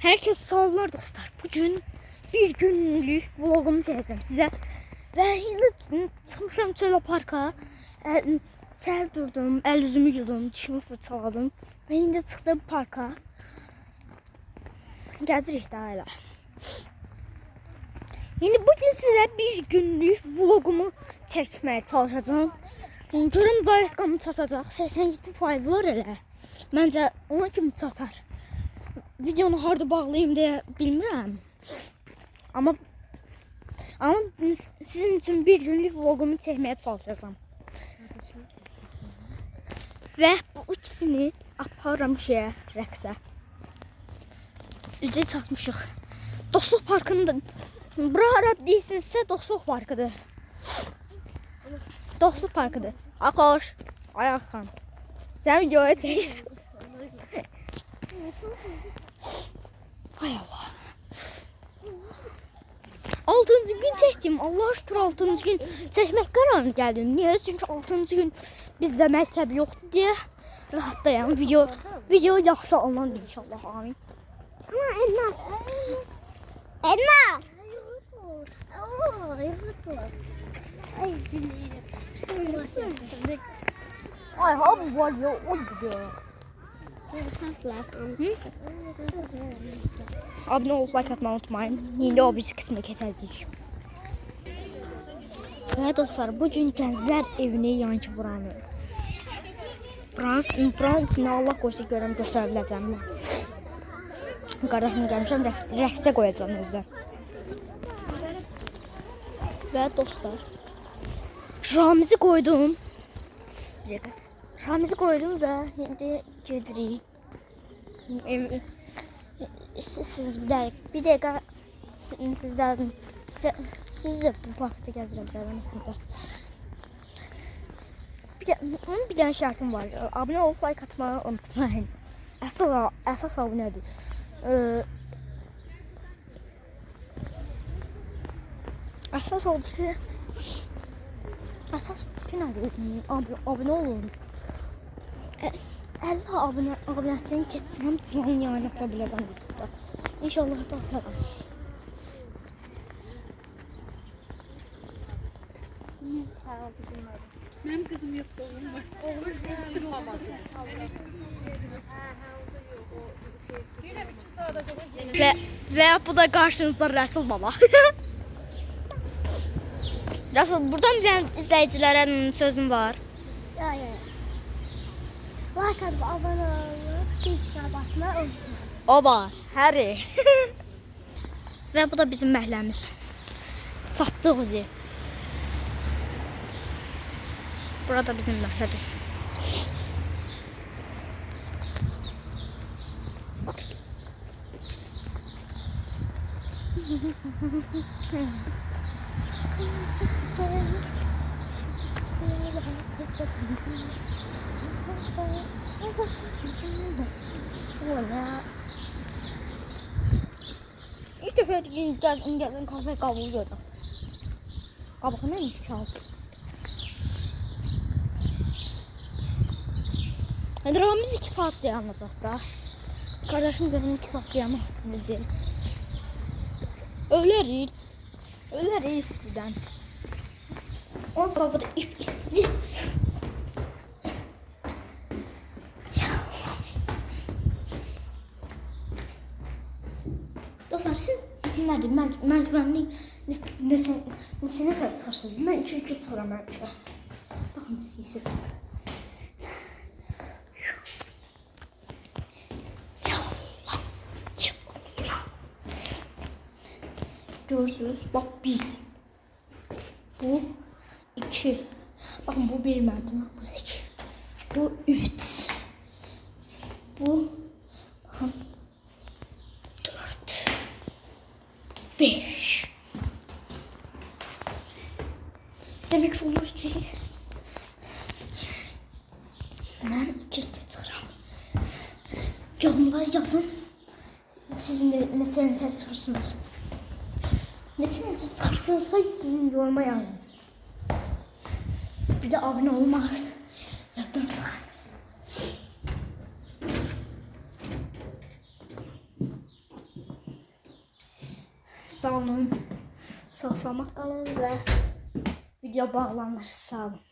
Herkes salamlar dostlar. Bugün bir günlük vlogumu çəkəcəm sizə. Və indi çıxmışam çölə parka. Səhər durdum, əl üzümü yudum, dişimi fırçaladım. Və indi çıxdım parka. Gəzirik daha elə. Yine bugün sizə bir günlük vlogumu çəkməyə çalışacağım. Görüm zayıfqamı çatacaq. 87% var elə. Məncə ona kimi çatar. Videonu harda bağlayayım deyə bilmirəm. Amma sizin üçün bir günlük vlogumu çəkməyə çalışacağım. Və bu ikisini aparıram rəqsə. Üzə çatmışıq. Dostluq parkında bura deyilsinizsə Dostluq parkıdır. Dostluq parkıdır. Xoş. Ayaqsan. Sən videoya çəkirəm. Hay Allah. 6-cı gün çəkdim. Allah şükür 6-cı gün çəkmək qərarına gəldim. Niyə? Çünki 6-cı gün bizdə məktəb yoxdur deyə rahatlayam. Video yaxşı alınan inşallah. Amin. Elma. Ay abi var ya o gidiyor. Abone olup like atmayı unutmayın. Yine o birisi kısmı kesəcəyik. Evet dostlar, bugün Gənclər evini yankı buranı. Buranın içində Allah qoysa görəm göstərə biləcəm mən. Qardaşım gəlmişəm, rəqsə qoyacağım özə. Və dostlar, Ramizi qoydum. Ramizi qoydum və indi gedirik. Siz bir dəqiqə sizdən siz də bu parkda gəzirə bilərəm aslında. Bir dənə şərtim var. Abunə olub like atmayı unutmayın. Əsas abunədir. Əsas oldu ki nədir? Abunə olun. 50 abunəçinin keçsəm canlı yayın aça biləcəm YouTube'da. İnşallah da açarım. Benim kızım yok, oğlum var. Oğlum babası. Və bu da qarşınızda Rəsul baba. Rəsul, buradan bilən izləyicilərə sözüm var. Ya. Like atıp abone olup zilçinə basmayı unutmayın. Oba, Harry. Və bu da bizim məhəlləmiz. Çatdıq özü. Burada bizim məhəllədir. İlk dəfə gəlin kafe qabığı gördüm. Qabığı neymiş ki aldı? Ramiz 2 saat dayanacaq da. Kardeşim görün 2 saat dayanacaq. Ölərik istidən. 10 saat ip istedi. Dostlar, siz nədir? Mərdivenli nesinə sən çıxırsınız? Mən 2-2 çıxıram həmişə. Baxın, siz çıxın. Görürsünüz, bak 1. Bu 2. Bakın bu 1 merdiven, bu 2. Bu 3. Bu bakın 4. 5. Demek ki olur ki ben 2 çıxıram. Yorumlar yazın. Siz nesə çıxırsınız? Nesə çıxırsınızsa yoruma yazın. Bir de abone olmaz. Yaddan çıxar. Sağ olun. Sağ salamat qalın və video bağlanır. Sağ olun.